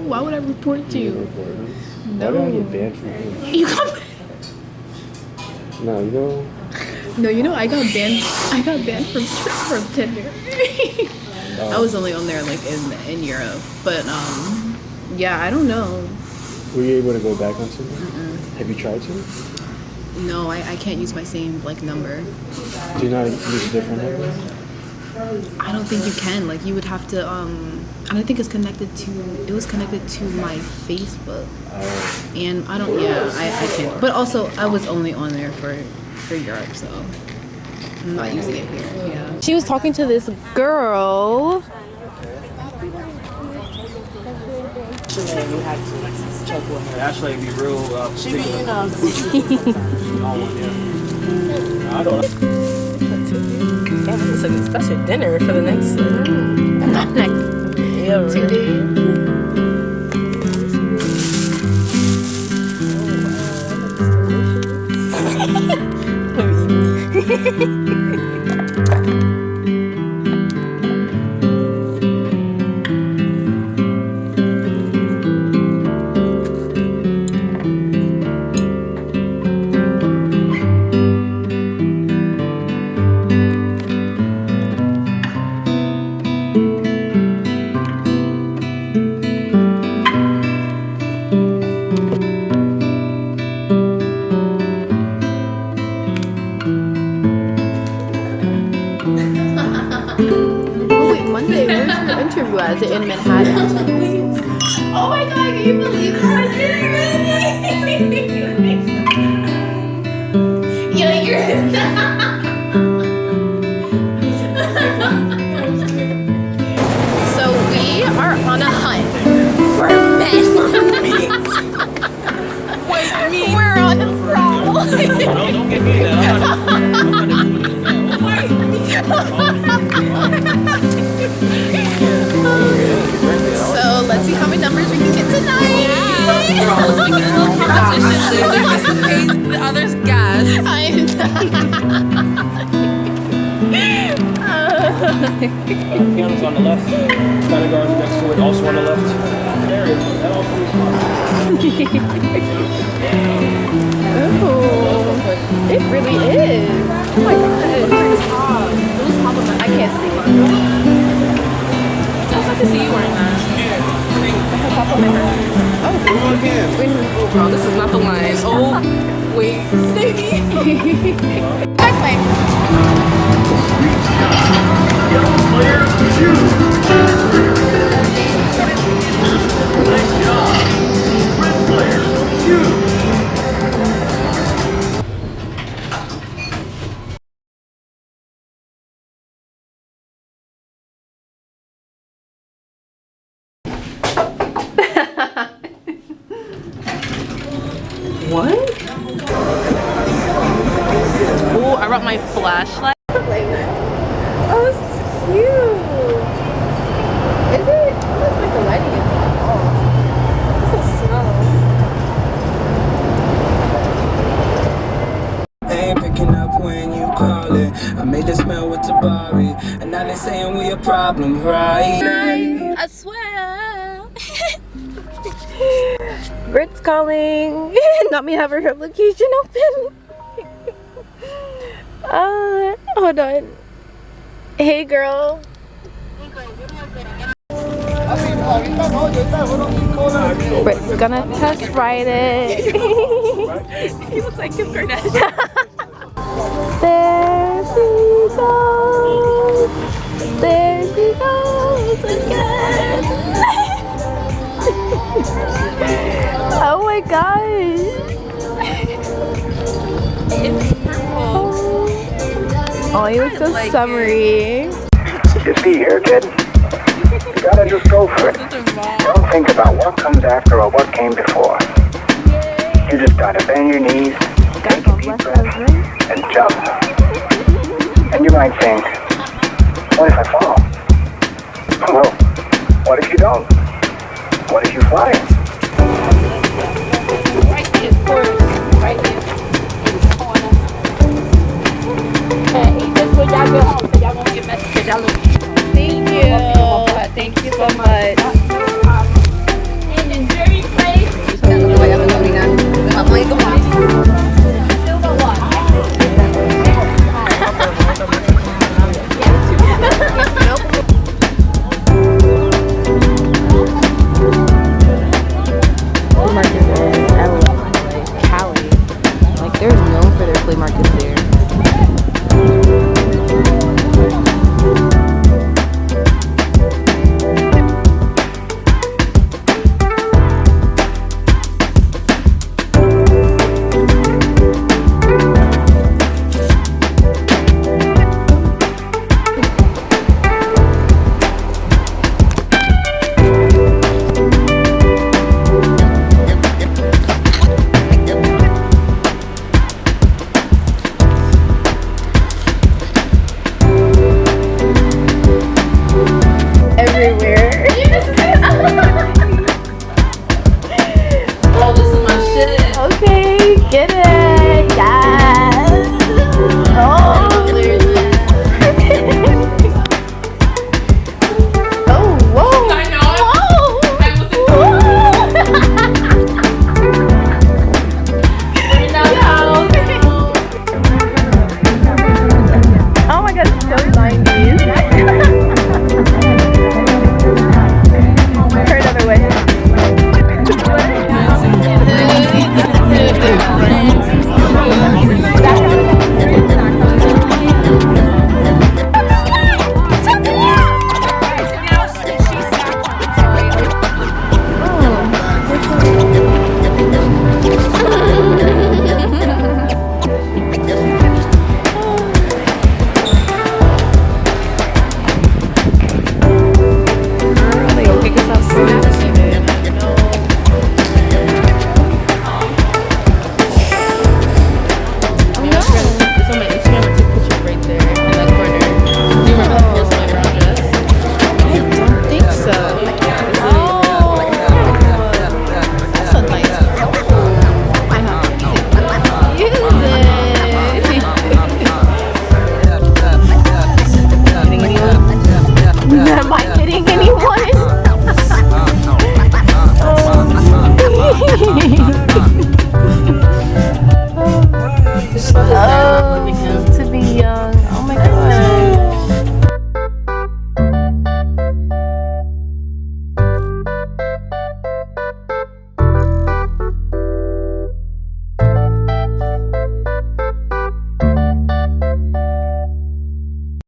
Why would I report you? No. Why did I get banned from him? You got. No, you know. No, you know I got banned. I got banned from Tinder. I was only on there like in Europe, but yeah, I don't know. Were you able to go back on Tinder? Have you tried to? No, I can't use my same like number. Do you not use a different number? I don't think you can. Like you would have to I don't think it's connected to. It was connected to my Facebook, and I don't. Yeah, I can't. But also, I was only on there for Europe, so I'm not using it here. Yeah. She was talking to this girl. You had to check with her. Actually, be real. She be, you know. I don't know. Damn, this is such a dinner for the next. Next 2 days. As in Manhattan. Oh my god, can you believe that? Yeah, you're So we are on a hunt for men. Wait, me? We're on a prowl. No, don't get me that. So let's see how many numbers we can get tonight. Yeah. Let's make it a little competition. The others gas. Piano's on the left. Spanish guards next to it, also on the left. There it is. That also is Oh, it really is. Oh my god. I can't see. I can see you wearing that. Oh, Oh, this is not the line. Oh, wait. that's my. What? Oh, I brought my flashlight. Oh, this is cute. Is it? It looks like a wedding inside. Oh, this is snow. I ain't picking up when you call it. I made the smell with Tabari, and now they saying we a problem, right? I swear. Britt's calling. Not me have her location open. Hold on. Hey girl. Britt's gonna test ride it. He looks like Kim Kardashian. There she goes. There she goes again. Oh my gosh. It's purple. Oh, you look so summery. You see here, kid? You gotta just go for it. Don't think about what comes after or what came before. You just gotta bend your knees, take a deep breath, and jump. And you might think, what if I fall? Well, what if you don't? What if you fly? Right here, right here. Hey, this way y'all go home, so y'all won't get messed with. Thank you. Thank you so much. They're known for their flea markets there. Get it, yes. Oh, oh, whoa. I know. Whoa. I wasn't. Oh my god, it's so 90s. Turn the other way. Am I hitting anyone? Oh.